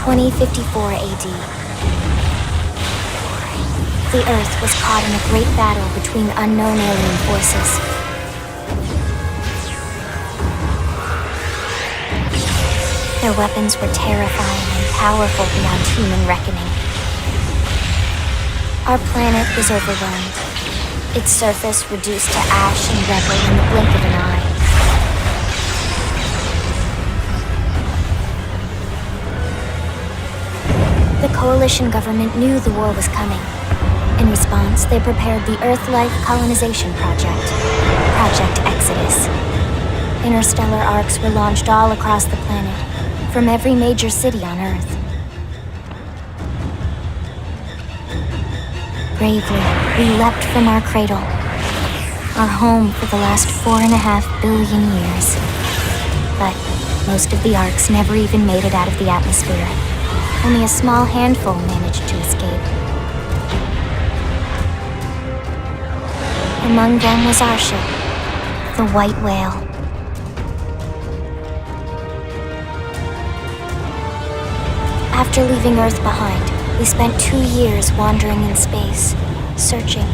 2054 AD. The Earth was caught in a great battle between unknown alien forces. Their weapons were terrifying and powerful beyond human reckoning. Our planet was overwhelmed, its surface reduced to ash and rubble in the blink of an eye. The coalition government knew the war was coming. In response, they prepared the Earth-Life Colonization Project, Project Exodus. Interstellar arcs were launched all across the planet, from every major city on Earth. Bravely, we leapt from our cradle, our home for the last 4.5 billion years. But most of the arcs never even made it out of the atmosphere. Only a small handful managed to escape. Among them was our ship, the White Whale. After leaving Earth behind, we spent 2 years wandering in space, searching.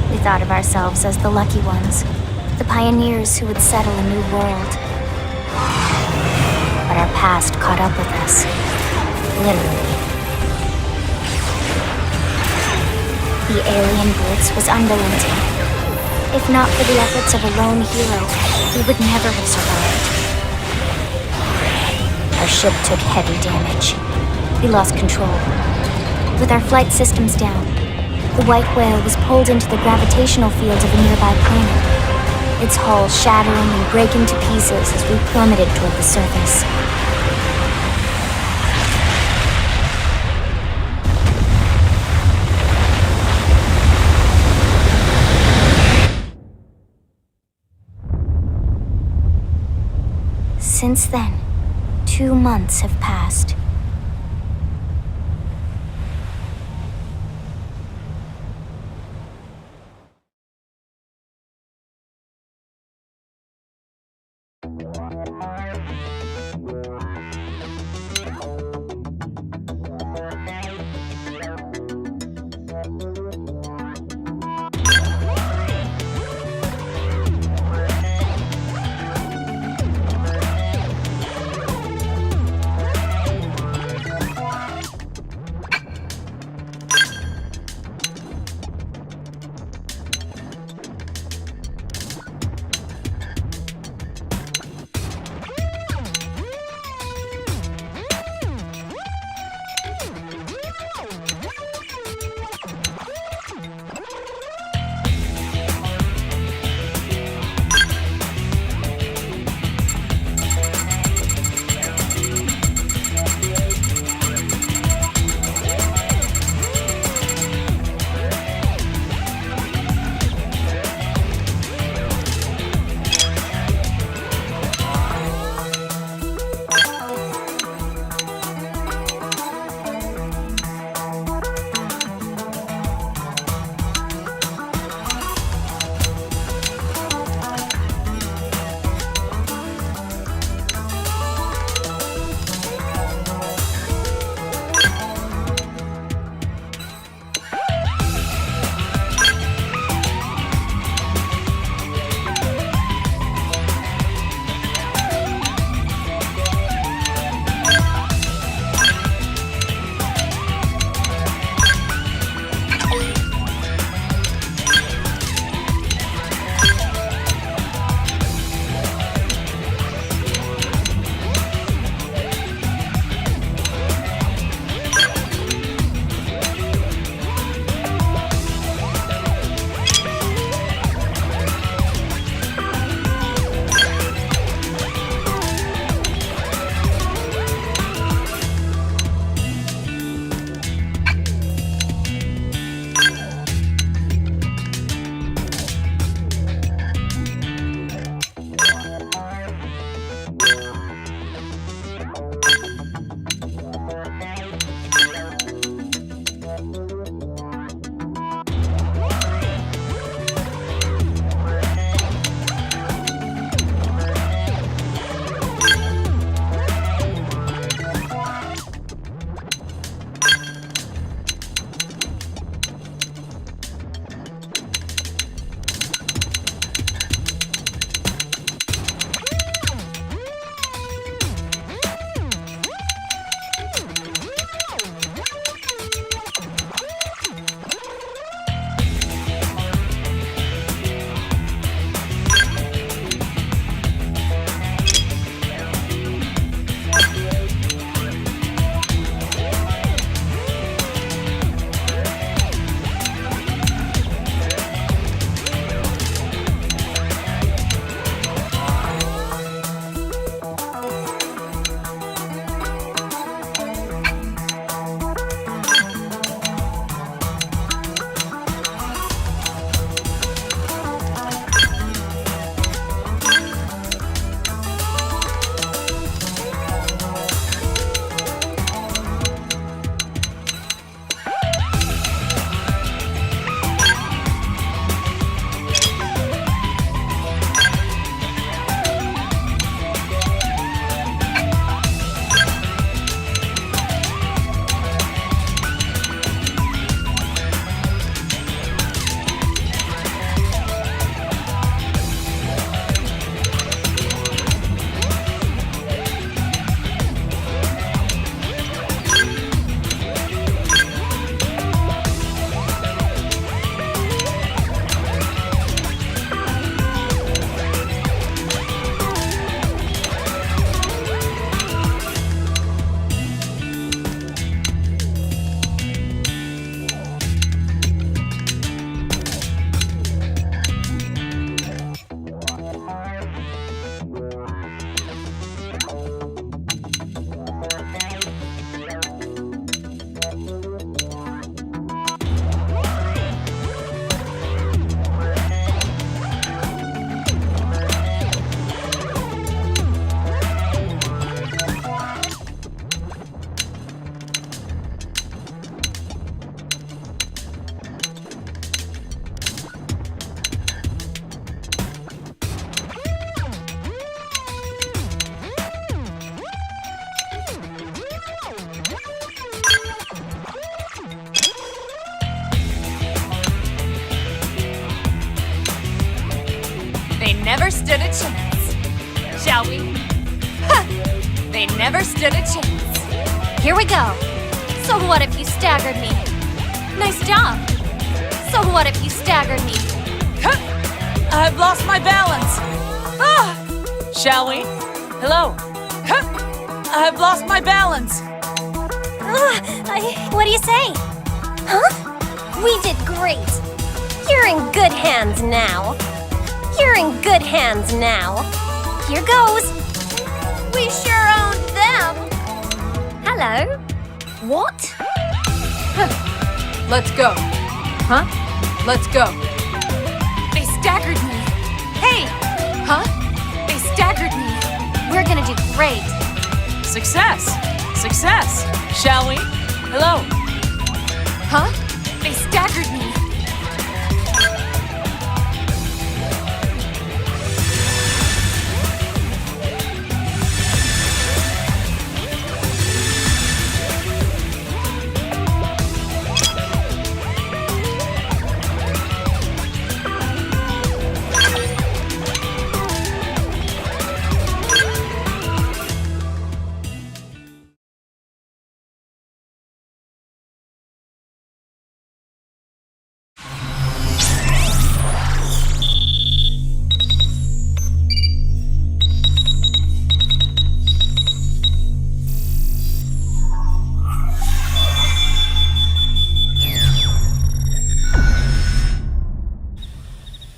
We thought of ourselves as the lucky ones, the pioneers who would settle a new world. But our past caught up with us. Literally. The alien blitz was unrelenting. If not for the efforts of a lone hero, we would never have survived. Our ship took heavy damage. We lost control. With our flight systems down, the White Whale was pulled into the gravitational field of a nearby planet, its hull shattering and breaking to pieces as we plummeted toward the surface. Since then, 2 months have passed. never stood a chance. Shall we? Ha! They never stood a chance. Here we go. So what if you staggered me? Nice job. So what if you staggered me? Ha! I've lost my balance. Ah! Shall we? Hello. Ha! I've lost my balance. What do you say? Huh? We did great. You're in good hands now. You're in good hands now. Here goes. We sure owned them. Hello. What? Let's go. Huh? Let's go. They staggered me. Hey! Huh? They staggered me. We're gonna do great. Success! Success! Shall we? Hello? Huh? They staggered me.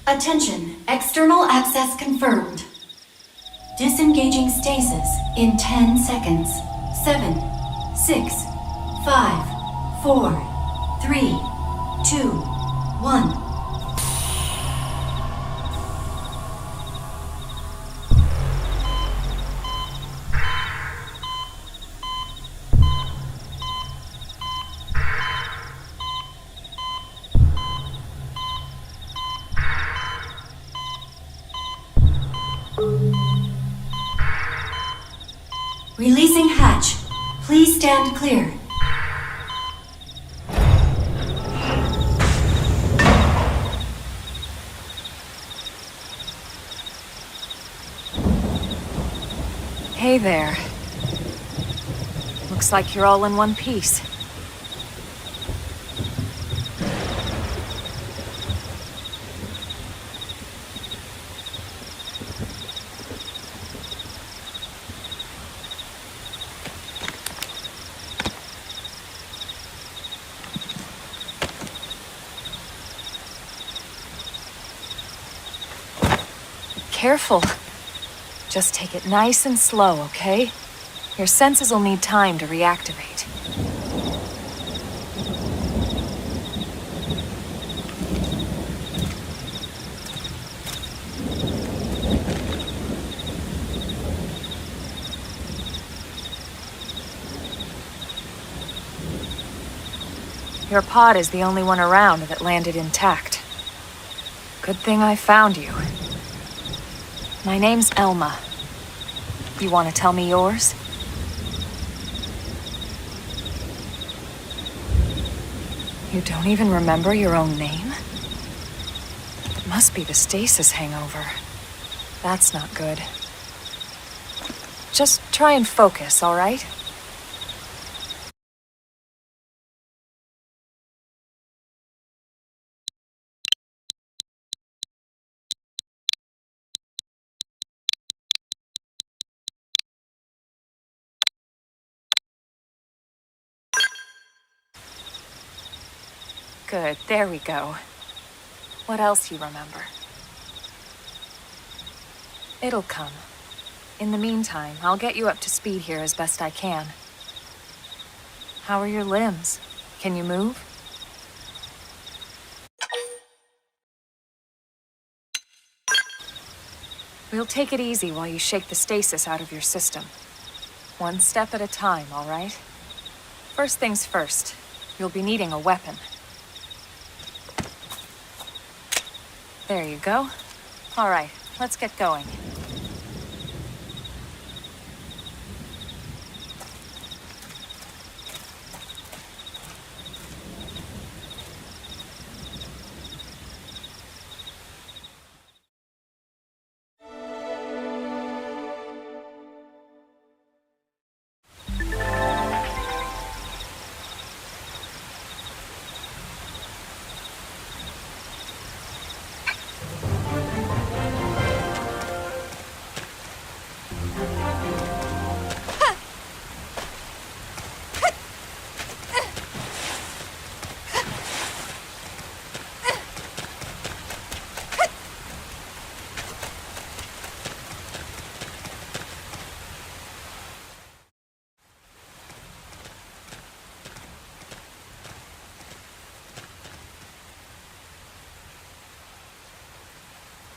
Attention, external access confirmed. Disengaging stasis in 10 seconds. 7, 6, 5, 4, 3, 2, 1. Releasing hatch. Please stand clear. Hey there. Looks like you're all in one piece. Careful. Just take it nice and slow, okay? Your senses will need time to reactivate. Your pod is the only one around that landed intact. Good thing I found you. My name's Elma. You want to tell me yours? You don't even remember your own name? It must be the stasis hangover. That's not good. Just try and focus, all right? Good, there we go. What else you remember? It'll come. In the meantime, I'll get you up to speed here as best I can. How are your limbs? Can you move? We'll take it easy while you shake the stasis out of your system. One step at a time, all right? First things first, you'll be needing a weapon. There you go. All right, let's get going.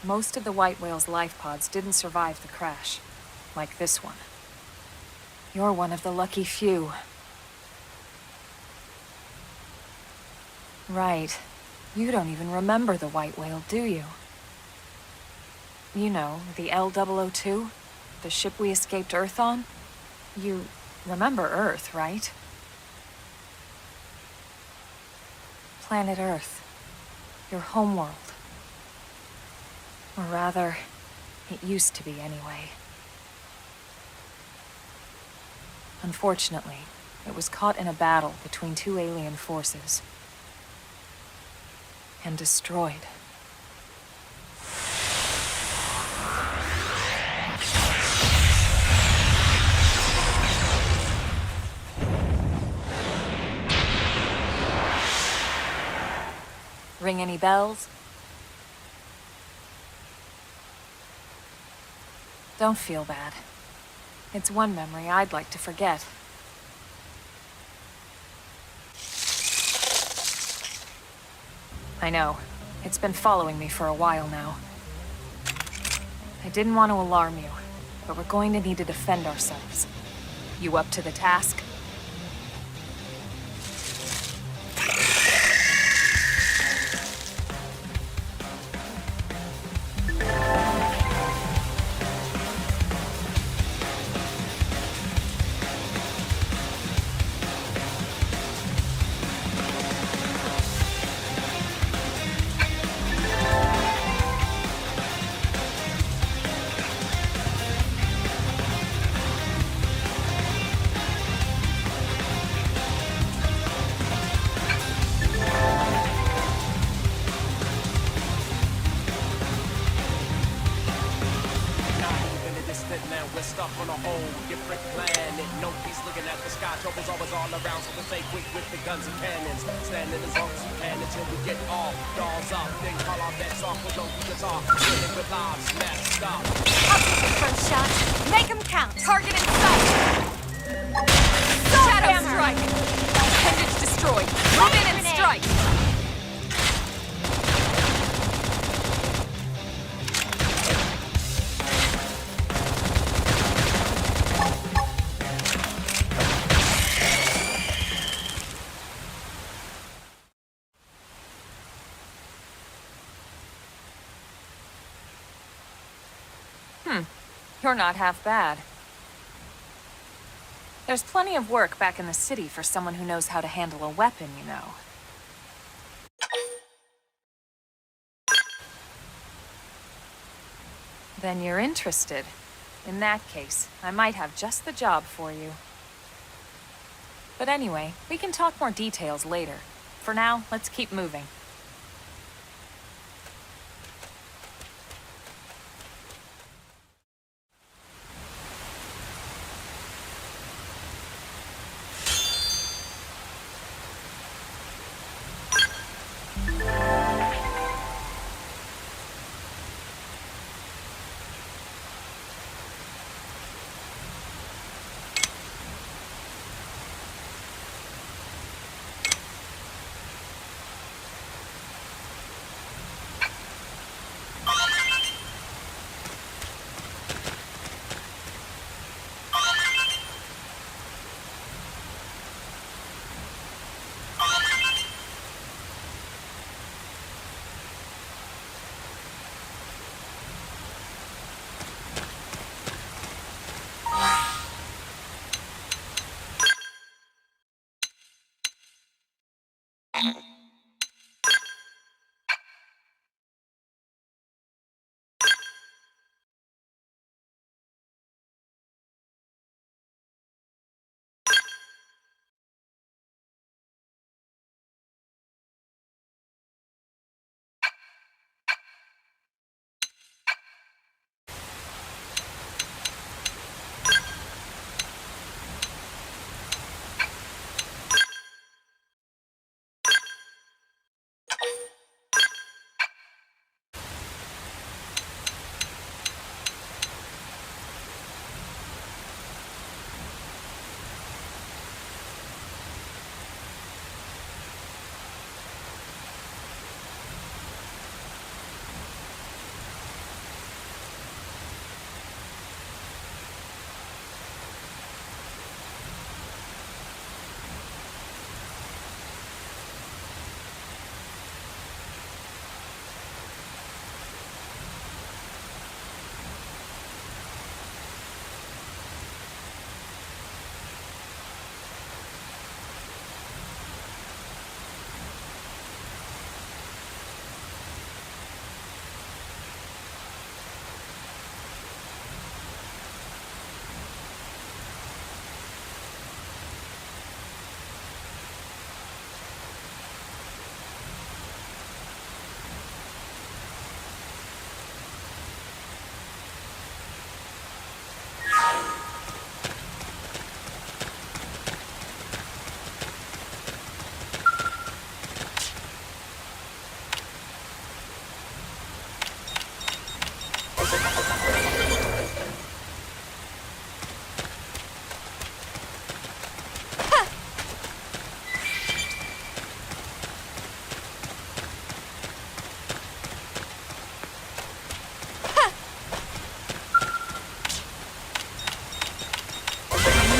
most of the white whale's life pods didn't survive the crash, like this one. You're one of the lucky few. Right. You don't even remember the white whale, do you? You know, the L-002? The ship we escaped Earth on? You remember Earth, right? Planet Earth. Your homeworld. Or rather, it used to be anyway. Unfortunately, it was caught in a battle between two alien forces. And destroyed. Ring any bells? Don't feel bad. It's one memory I'd like to forget. I know. It's been following me for a while now. I didn't want to alarm you, but we're going to need to defend ourselves. You up to the task? We're stuck on a whole different planet. Nobody's looking at the sky. Trouble's always all around, so we stay quick with the guns and cannons. Standing as long as we can until we get off. Dolls up, then call our bets off with no guitar. Killing with lives, messed up. I'll take the first shot. Make them count. Target in sight. Shadow strike. Appendage destroyed. Move in and strike. You're not half bad. There's plenty of work back in the city for someone who knows how to handle a weapon, you know. Then you're interested. In that case, I might have just the job for you. But anyway, we can talk more details later. For now, let's keep moving.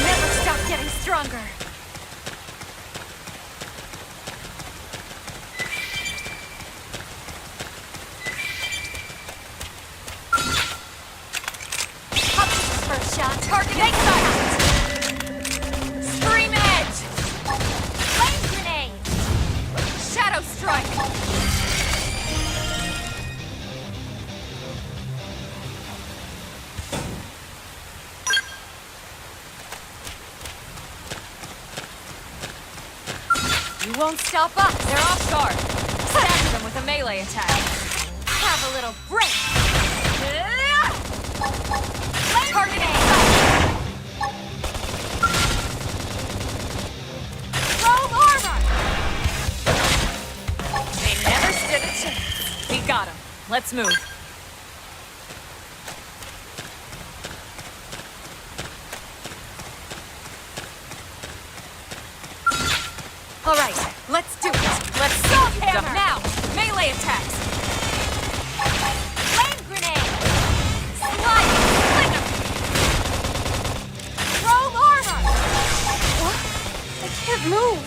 Never stop getting stronger. First shot, target exile! Scream edge! Flame grenade! Shadow strike! You won't stop us! They're off guard! Stagger them with a melee attack! Have a little break! Target exile! Rogue armor! They never stood a chance. We got him. Let's move. All right, let's do it. Let's stop them now. Melee attacks. Flame grenade. Slide. Flicker. Rogue armor. What? I can't move.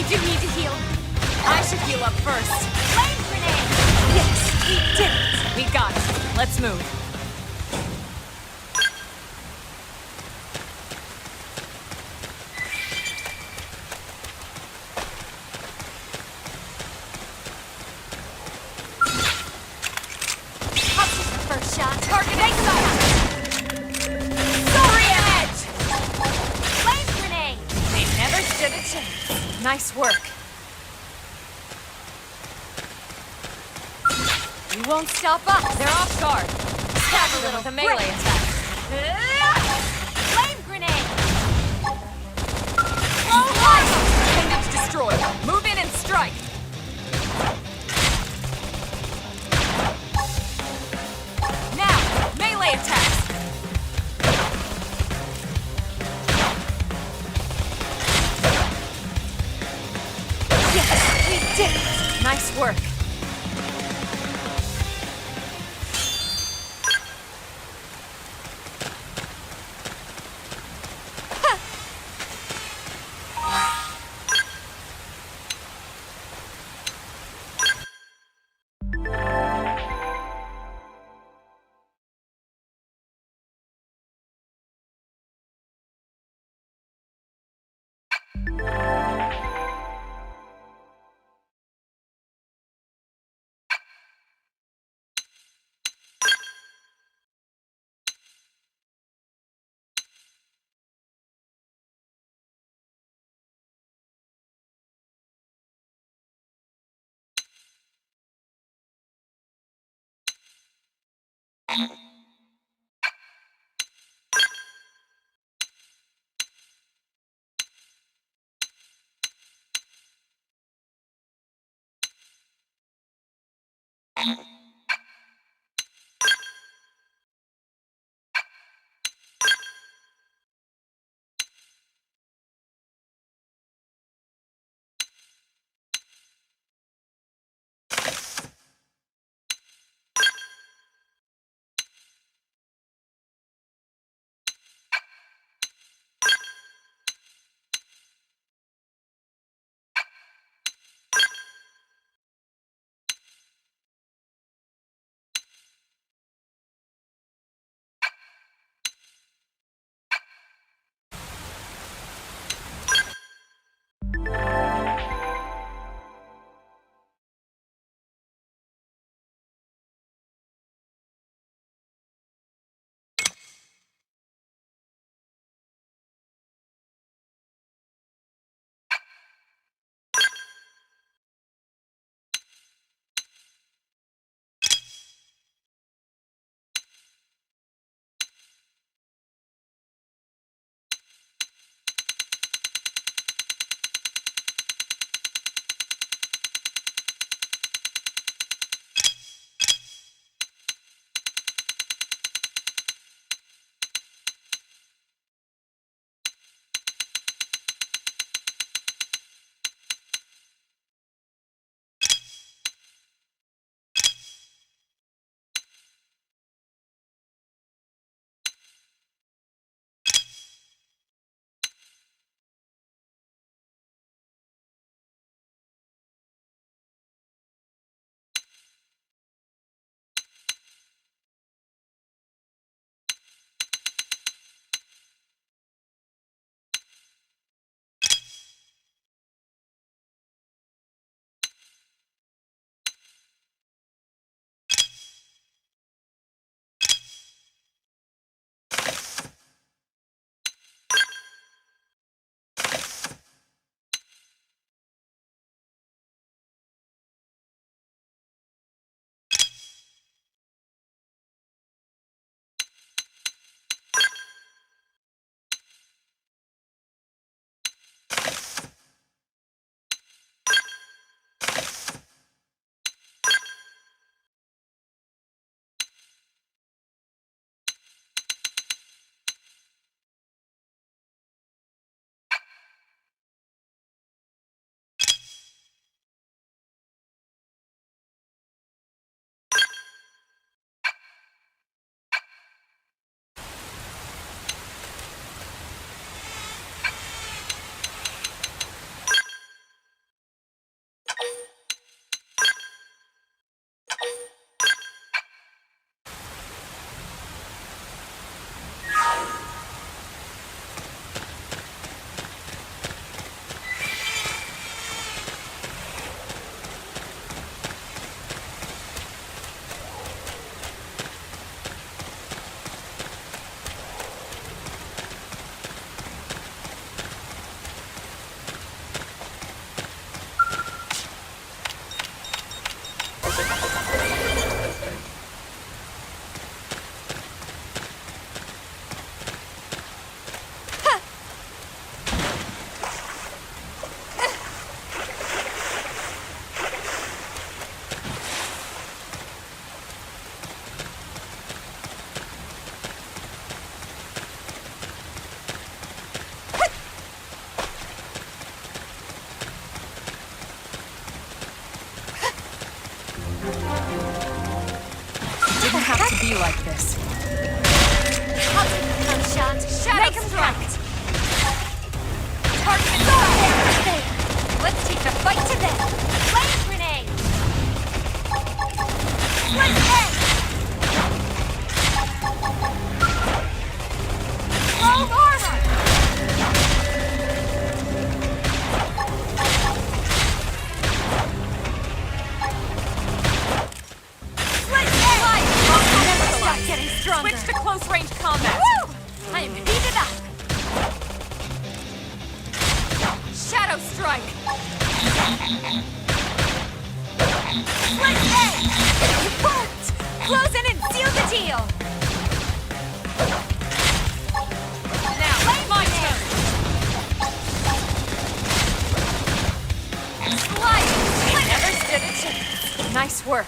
Do need to heal. I should heal up first. Flame grenade! Yes, we did it! We got it. Let's move. I'll take the first shot. Target exile! Sorry, edge! Flame grenade! They never stood a chance. Nice work. You won't stop us. They're off guard. Stagger them with a melee attack. Flame grenade! Roll light! Appendage destroyed. Move in and strike. Now, melee attacks. Yes, we did it. Nice work. Make him strike! Target is there! Let's take the fight to them! Flame grenade! Let's end! Low armor! Let's end! Never stop getting stronger! Switch to close-range combat! Woo! I am heated up! Shadow strike! Let's end! It worked! Close in and seal the deal! Now, my turn! Slide! Never stood a chance. Nice work.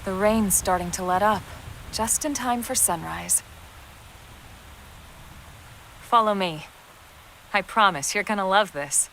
The rain's starting to let up, just in time for sunrise. Follow me. I promise you're gonna love this.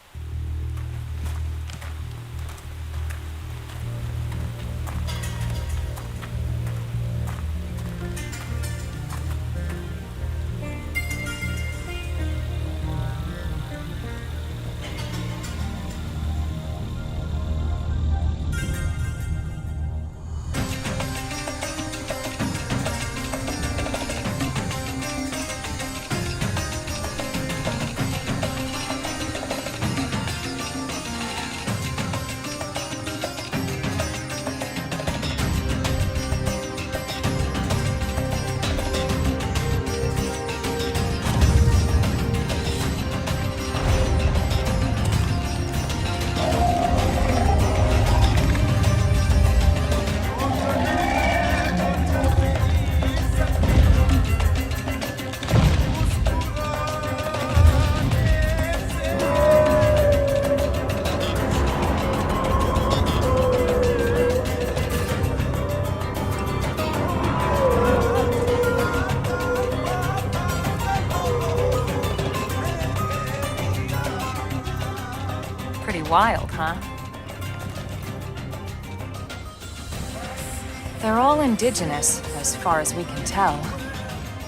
Pretty wild, huh? They're all indigenous, as far as we can tell.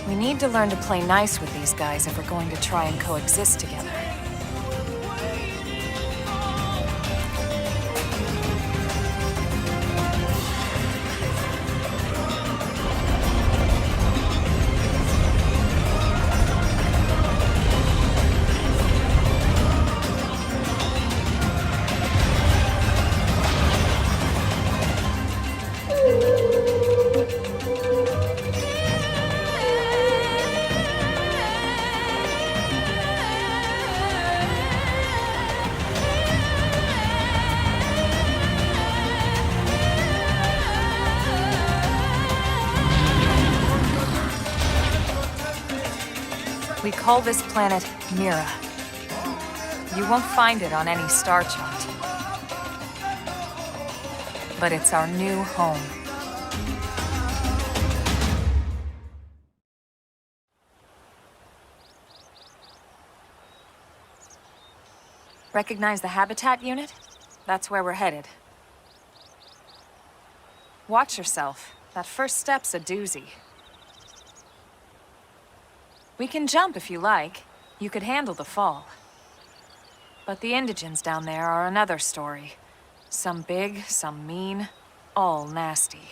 We need to learn to play nice with these guys if we're going to try and coexist together. We call this planet Mira. You won't find it on any star chart. But it's our new home. Recognize the habitat unit? That's where we're headed. Watch yourself. That first step's a doozy. We can jump if you like. You could handle the fall. But the indigents down there are another story. Some big, some mean, all nasty.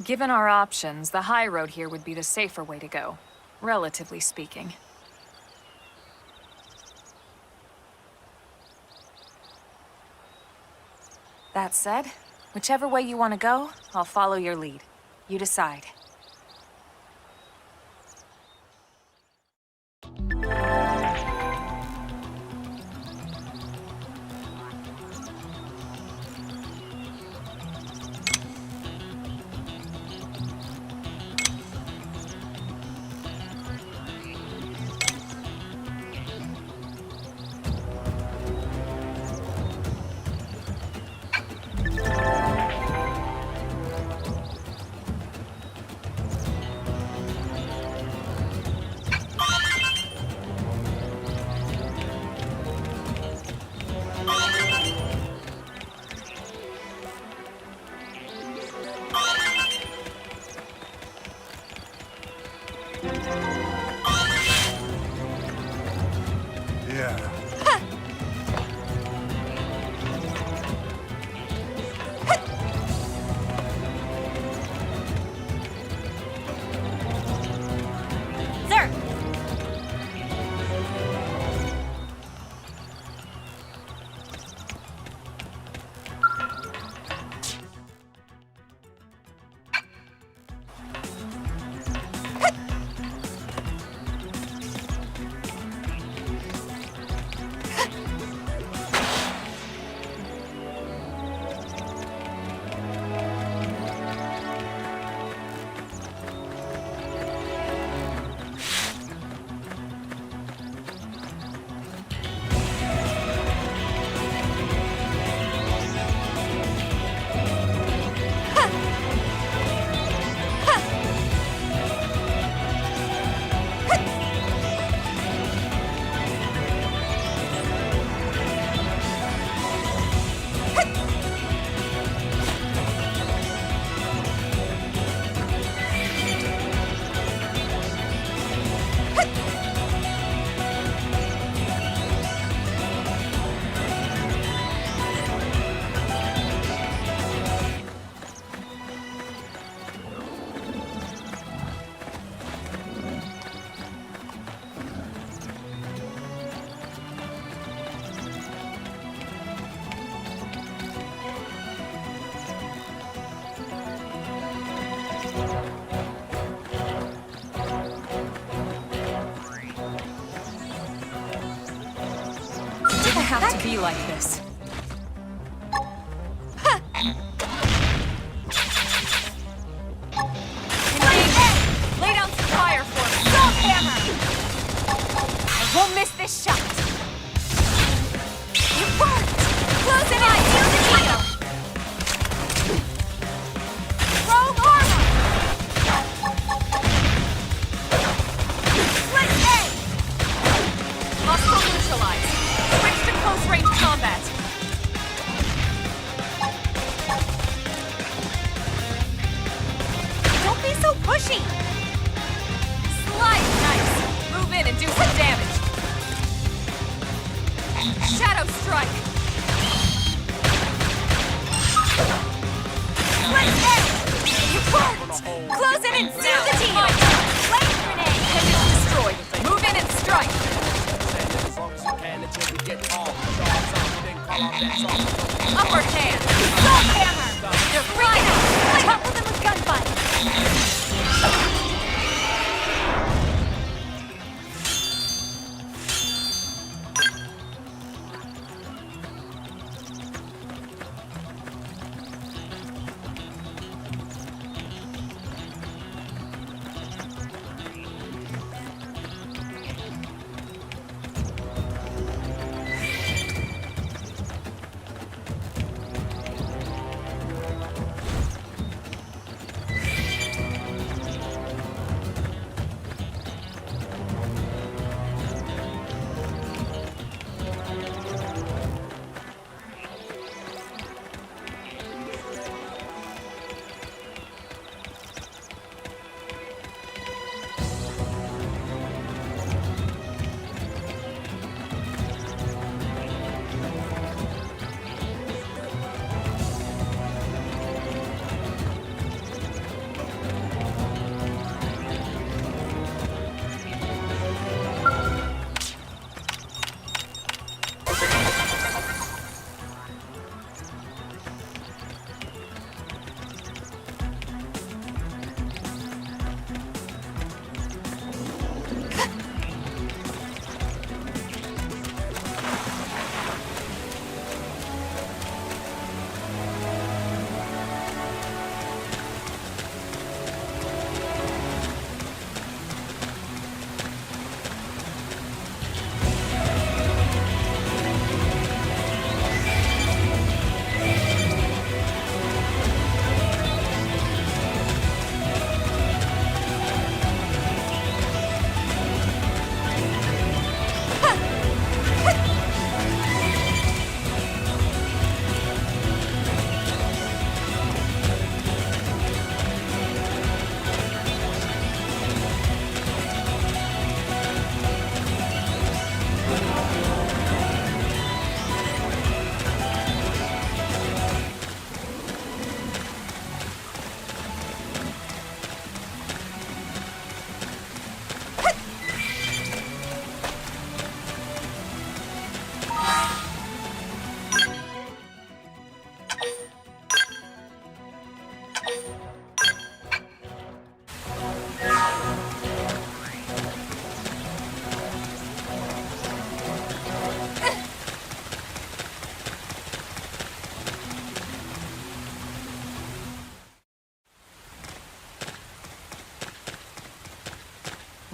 Given our options, the high road here would be the safer way to go, relatively speaking. That said, whichever way you want to go, I'll follow your lead. You decide. Yeah. Sir! Did it have to be like this? Lay down some fire for me! Stop, hammer! I won't miss this shot! You worked! Close it in! Seal the deal! Rogue armor! Split A! Hostile neutralized. Switch to close-range combat. Don't be so pushy! Slide nice! Move in and do some damage. Shadow strike! Split A! You worked! Close in and seal the deal! Flame grenade! And it's destroyed. Move in and strike! As long as you can until we get all dogs up, then call out that song. Upper hand! Stop hammer! You're freaking out! Topple them with gunfire!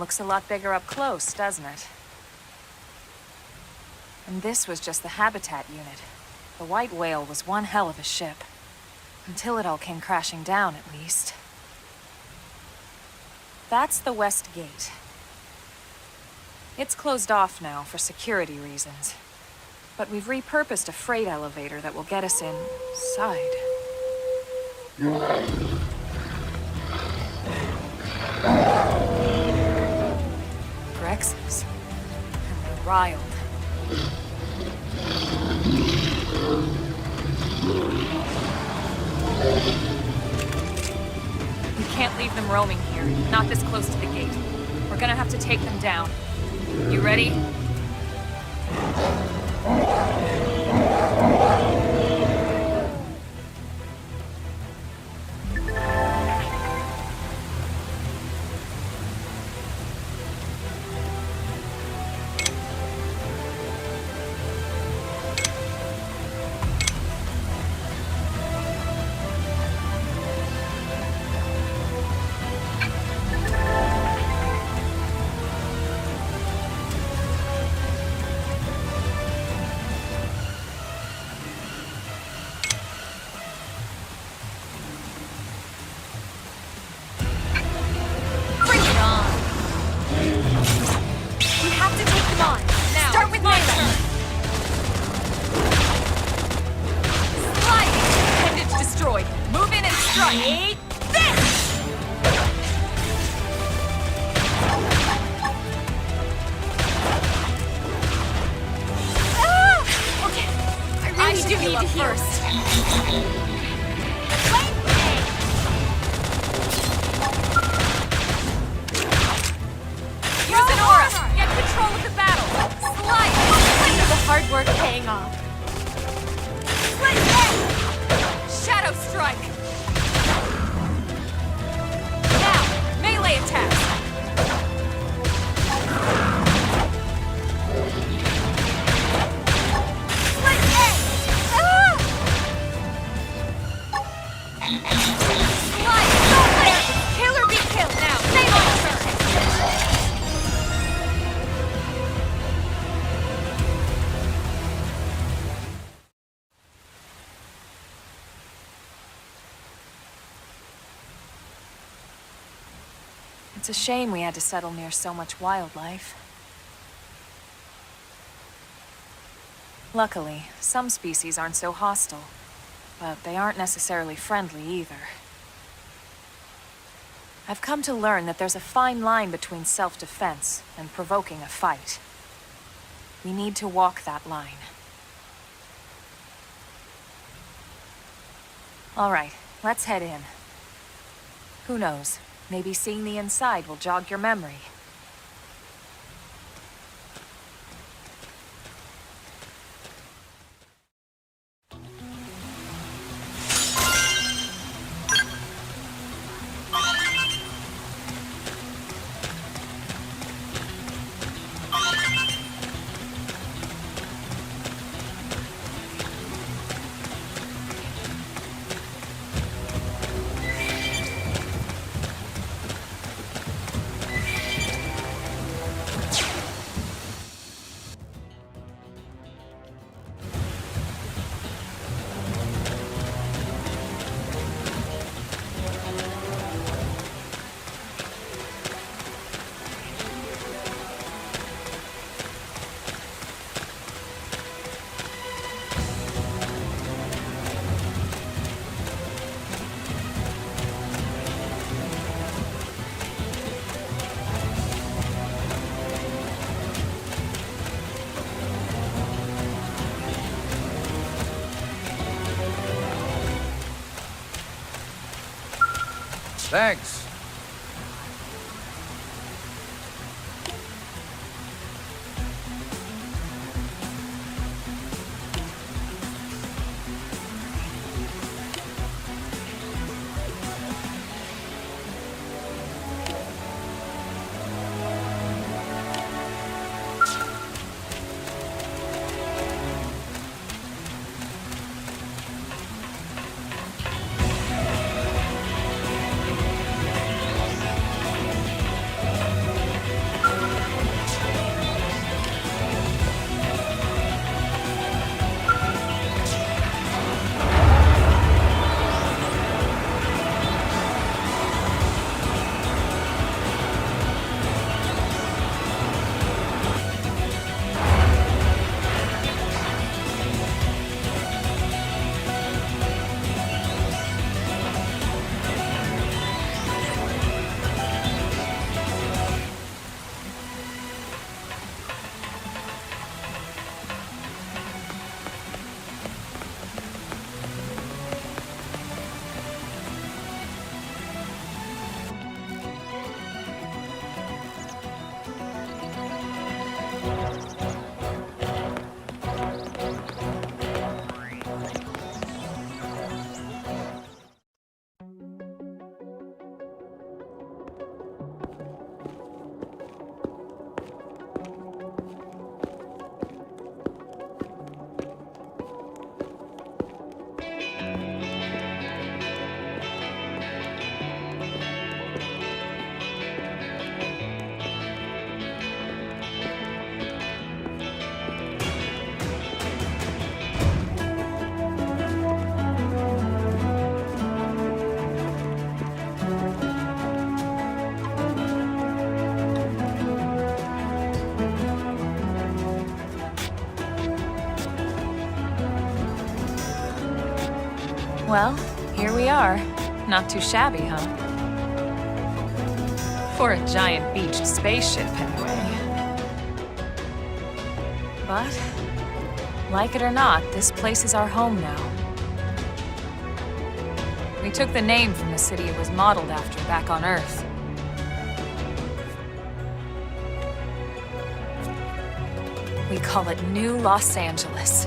Looks a lot bigger up close, doesn't it? And this was just the habitat unit. The white whale was one hell of a ship. Until it all came crashing down, at least. That's the west gate. It's closed off now for security reasons. But we've repurposed a freight elevator that will get us inside. Grexes. And they're riled. We can't leave them roaming here, not this close to the gate. We're gonna have to take them down. You ready? It's a shame we had to settle near so much wildlife. Luckily, some species aren't so hostile, but they aren't necessarily friendly either. I've come to learn that there's a fine line between self-defense and provoking a fight. We need to walk that line. All right, let's head in. Who knows? Maybe seeing the inside will jog your memory. Thanks. Well, here we are. Not too shabby, huh? For a giant beached spaceship, anyway. But, like it or not, this place is our home now. We took the name from the city it was modeled after back on Earth. We call it New Los Angeles.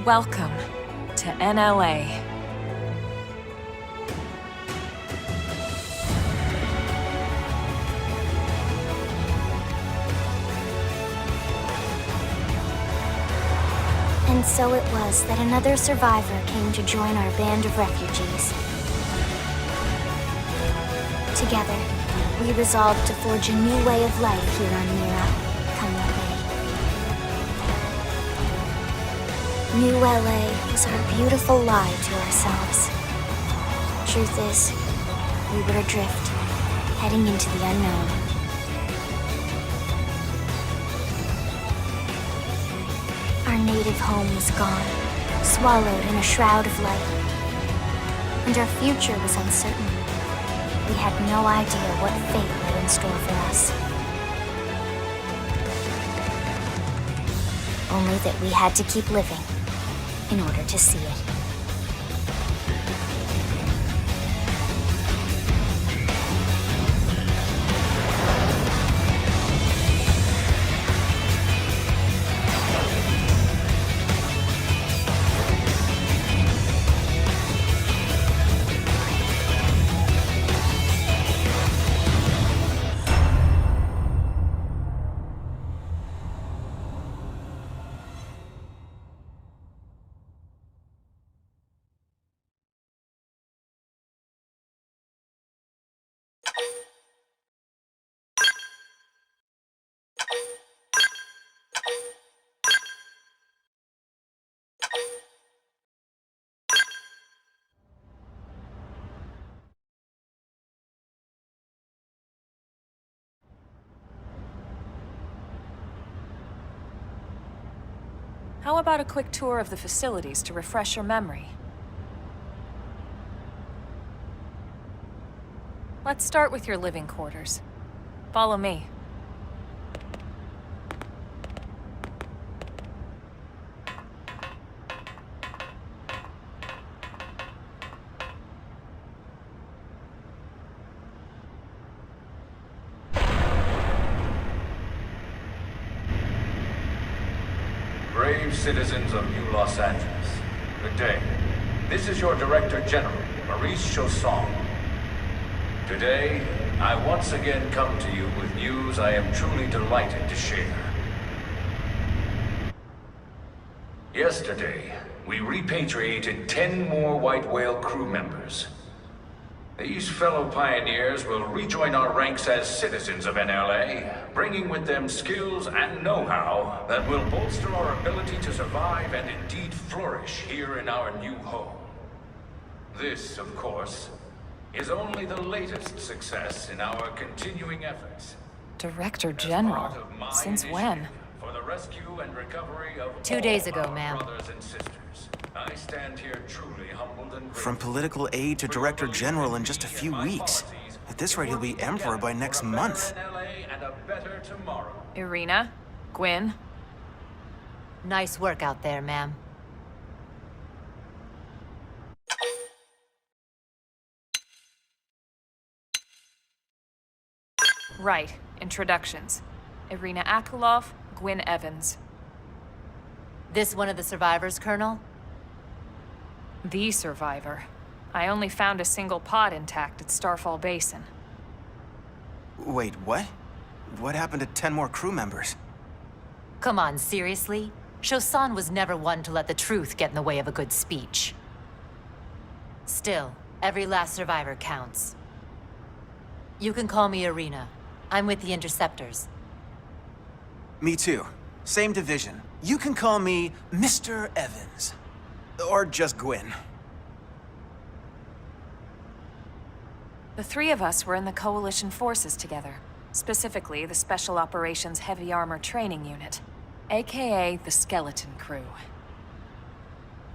Welcome to NLA. And so it was that another survivor came to join our band of refugees. Together, we resolved to forge a new way of life here on Mira, come what may. New LA was our beautiful lie to ourselves. Truth is, we were adrift, heading into the unknown. Our native home was gone, swallowed in a shroud of light. And our future was uncertain. We had no idea what fate lay in store for us. Only that we had to keep living in order to see it. How about a quick tour of the facilities to refresh your memory? Let's start with your living quarters. Follow me. Brave citizens of New Los Angeles, good day. This is your Director General, Maurice Chausson. Today, I once again come to you with news I am truly delighted to share. Yesterday, we repatriated 10 more White Whale crew members. These fellow pioneers will rejoin our ranks as citizens of NLA, bringing with them skills and know-how that will bolster our ability to survive and indeed flourish here in our new home. This, of course, is only the latest success in our continuing efforts. Director General? Since when? For the rescue and recovery of 2 days all ago, our ma'am. brothers and sisters. I stand here truly humbled and From grateful. political aide to director general in just a few weeks. At this rate, he'll be emperor by next month. And a better tomorrow. Irina? Gwyn? Nice work out there, ma'am. Right. Introductions. Irina Akulov, Gwyn Evans. This one of the survivors, Colonel? The survivor. I only found a single pod intact at Starfall Basin. Wait, what? What happened to 10 more crew members? Come on, seriously? Chausson was never one to let the truth get in the way of a good speech. Still, every last survivor counts. You can call me Irina. I'm with the Interceptors. Me too. Same division. You can call me Mr. Evans. Or just Gwyn. The three of us were in the Coalition forces together. Specifically, the Special Operations Heavy Armor Training Unit, aka the Skeleton Crew.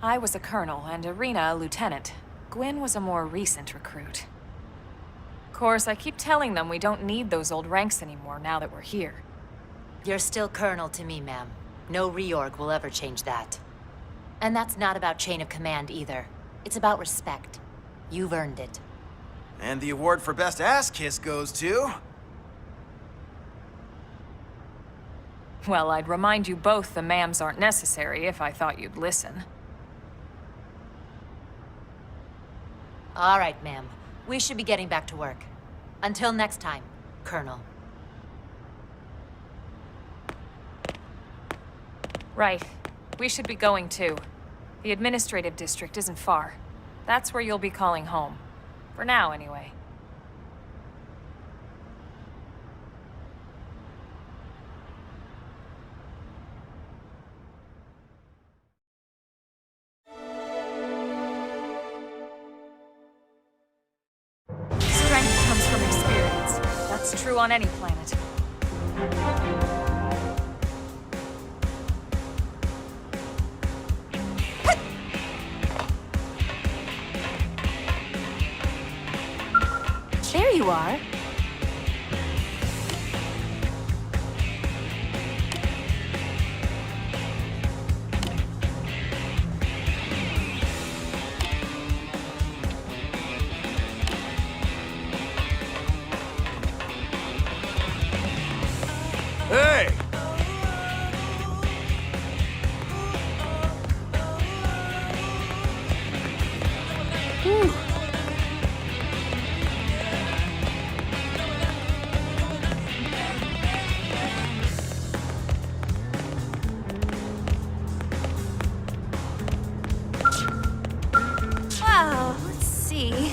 I was a colonel and Irina a lieutenant. Gwyn was a more recent recruit. Of course, I keep telling them we don't need those old ranks anymore now that we're here. You're still Colonel to me, ma'am. No reorg will ever change that. And that's not about chain of command either. It's about respect. You've earned it. And the award for best ass kiss goes to... Well, I'd remind you both the ma'ams aren't necessary if I thought you'd listen. All right, ma'am. We should be getting back to work. Until next time, Colonel. Right. We should be going too. The administrative district isn't far. That's where you'll be calling home. For now, anyway. Strength comes from experience. That's true on any planet. There you are. Hey! Wow, let's see.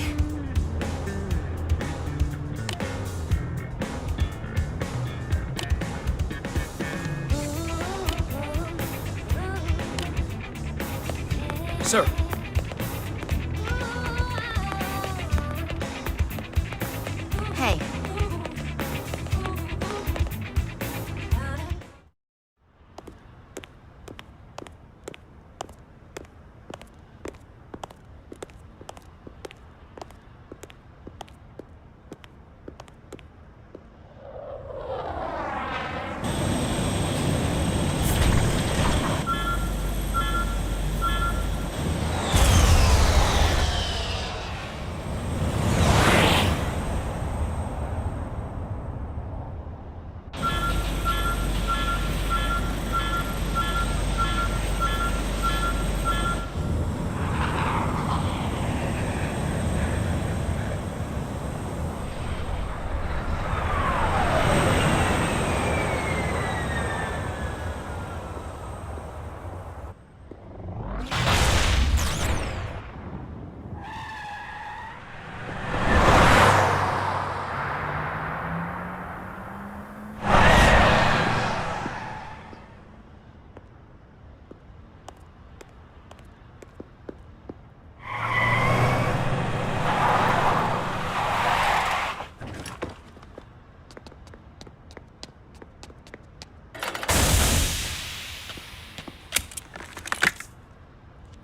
Sir. Hey.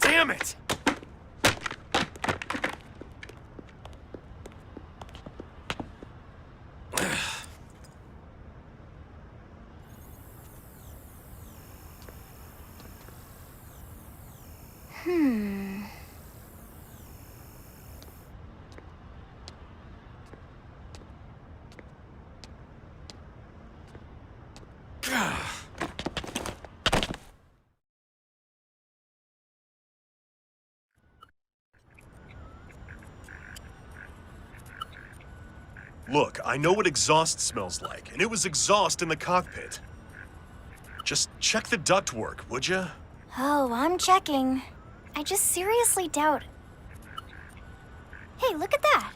Damn it! Look, I know what exhaust smells like, and it was exhaust in the cockpit. Just check the ductwork, would you? Oh, I'm checking. I just seriously doubt... Hey, look at that!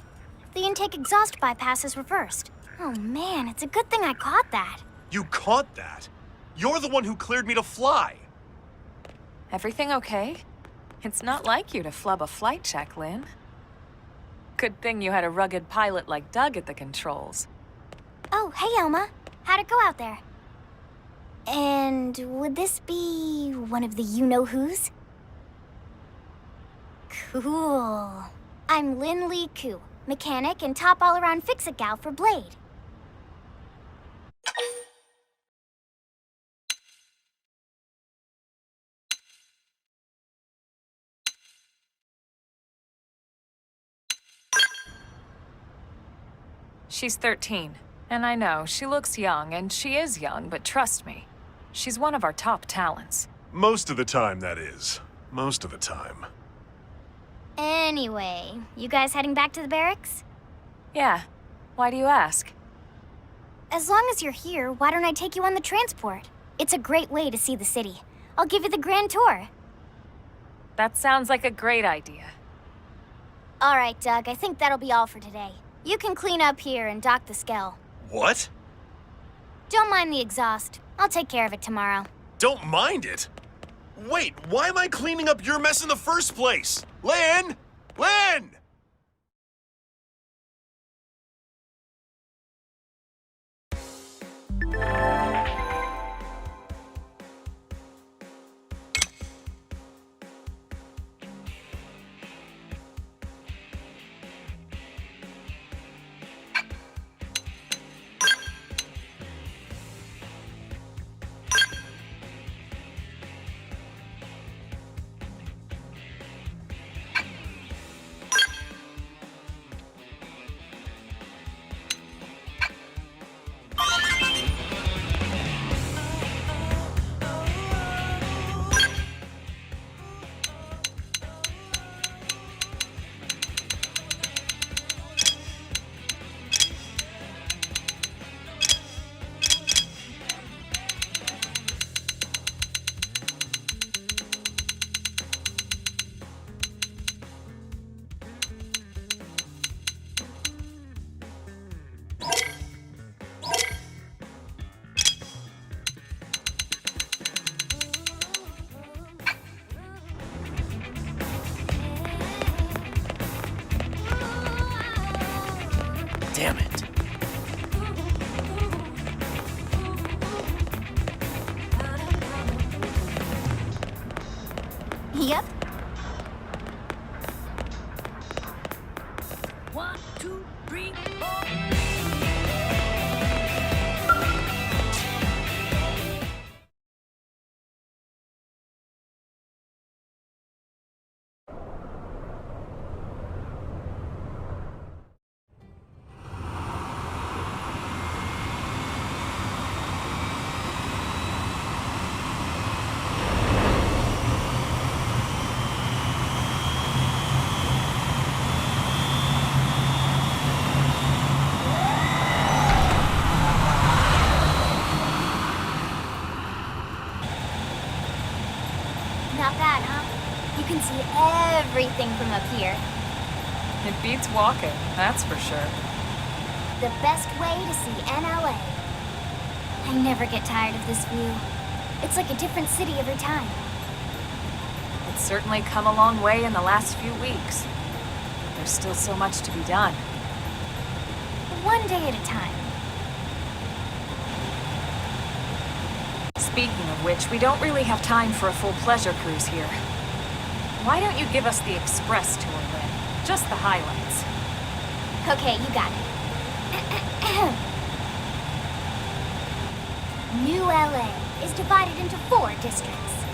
The intake exhaust bypass is reversed. Oh man, it's a good thing I caught that. You caught that? You're the one who cleared me to fly! Everything okay? It's not like you to flub a flight check, Lynn. Good thing you had a rugged pilot like Doug at the controls. Oh, hey Elma. How'd it go out there? And would this be one of the you-know-whos? Cool. I'm Lin Lee Koo, mechanic and top all-around fix-it gal for Blade. She's 13. And I know, she looks young, and she is young, but trust me, she's one of our top talents. Most of the time, that is. Most of the time. Anyway, you guys heading back to the barracks? Yeah. Why do you ask? As long as you're here, why don't I take you on the transport? It's a great way to see the city. I'll give you the grand tour. That sounds like a great idea. All right, Doug, I think that'll be all for today. You can clean up here and dock the Skell. What? Don't mind the exhaust. I'll take care of it tomorrow. Don't mind it? Wait, why am I cleaning up your mess in the first place? Lynn! Lynn! Damn it. Yep. One, two, three, four. Not bad, huh? You can see everything from up here. It beats walking, that's for sure. The best way to see NLA. I never get tired of this view. It's like a different city every time. It's certainly come a long way in the last few weeks. But there's still so much to be done. One day at a time. Speaking of which, we don't really have time for a full pleasure cruise here. Why don't you give us the express tour, Lynn? Just the highlights. Okay, you got it. New LA is divided into 4 districts.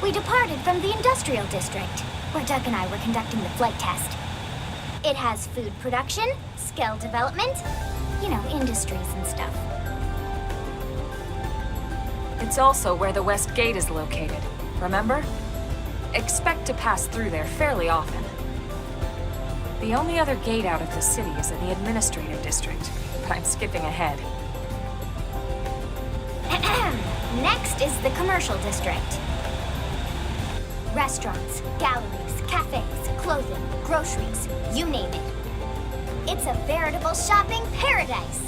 We departed from the industrial district, where Doug and I were conducting the flight test. It has food production, skill development, you know, industries and stuff. It's also where the West Gate is located, remember? Expect to pass through there fairly often. The only other gate out of the city is in the administrative district, but I'm skipping ahead. Next is the commercial district. Restaurants, galleries, cafes, clothing, groceries, you name it. It's a veritable shopping paradise.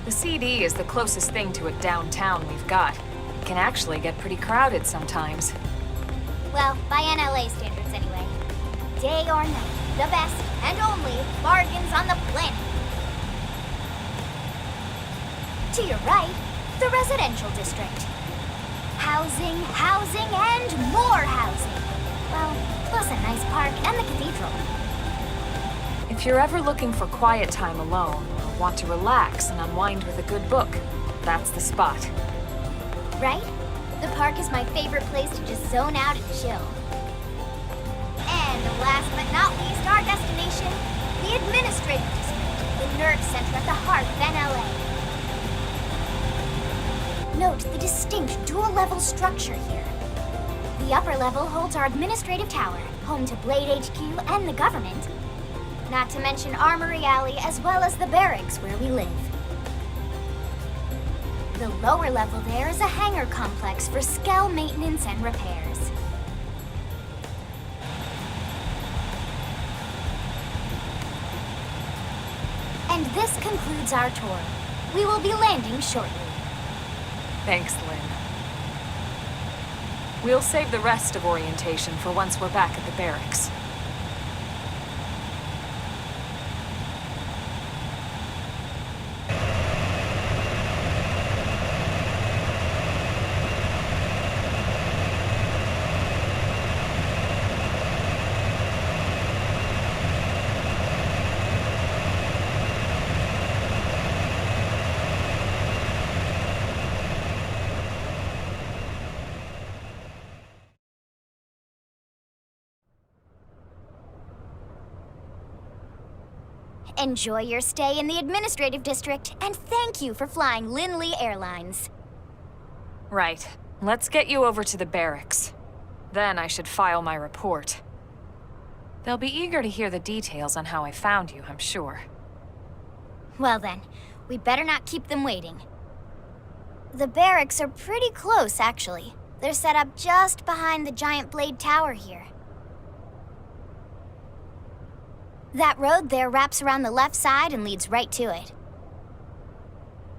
The CD is the closest thing to a downtown we've got. It can actually get pretty crowded sometimes. Well, by NLA standards anyway. Day or night, the best and only bargains on the planet. To your right, the residential district. Housing, housing, and more housing. Well, plus a nice park and the cathedral. If you're ever looking for quiet time alone, or want to relax and unwind with a good book, that's the spot. Right? The park is my favorite place to just zone out and chill. And last but not least, our destination, the Administrative District, the nerve center at the heart of NLA. Note the distinct dual-level structure here. The upper level holds our administrative tower, home to Blade HQ and the government. Not to mention Armory Alley, as well as the barracks where we live. The lower level there is a hangar complex for Skell maintenance and repairs. And this concludes our tour. We will be landing shortly. Thanks, Lynn. We'll save the rest of orientation for once we're back at the barracks. Enjoy your stay in the Administrative District, and thank you for flying Linley Airlines. Right. Let's get you over to the barracks. Then I should file my report. They'll be eager to hear the details on how I found you, I'm sure. Well then, we better not keep them waiting. The barracks are pretty close, actually. They're set up just behind the giant blade tower here. That road there wraps around the left side and leads right to it.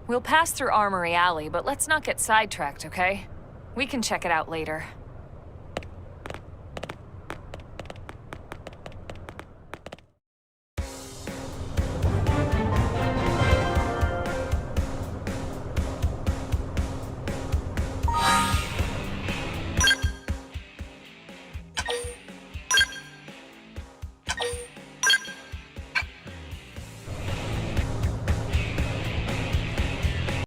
We'll pass through Armory Alley, but let's not get sidetracked, okay? We can check it out later.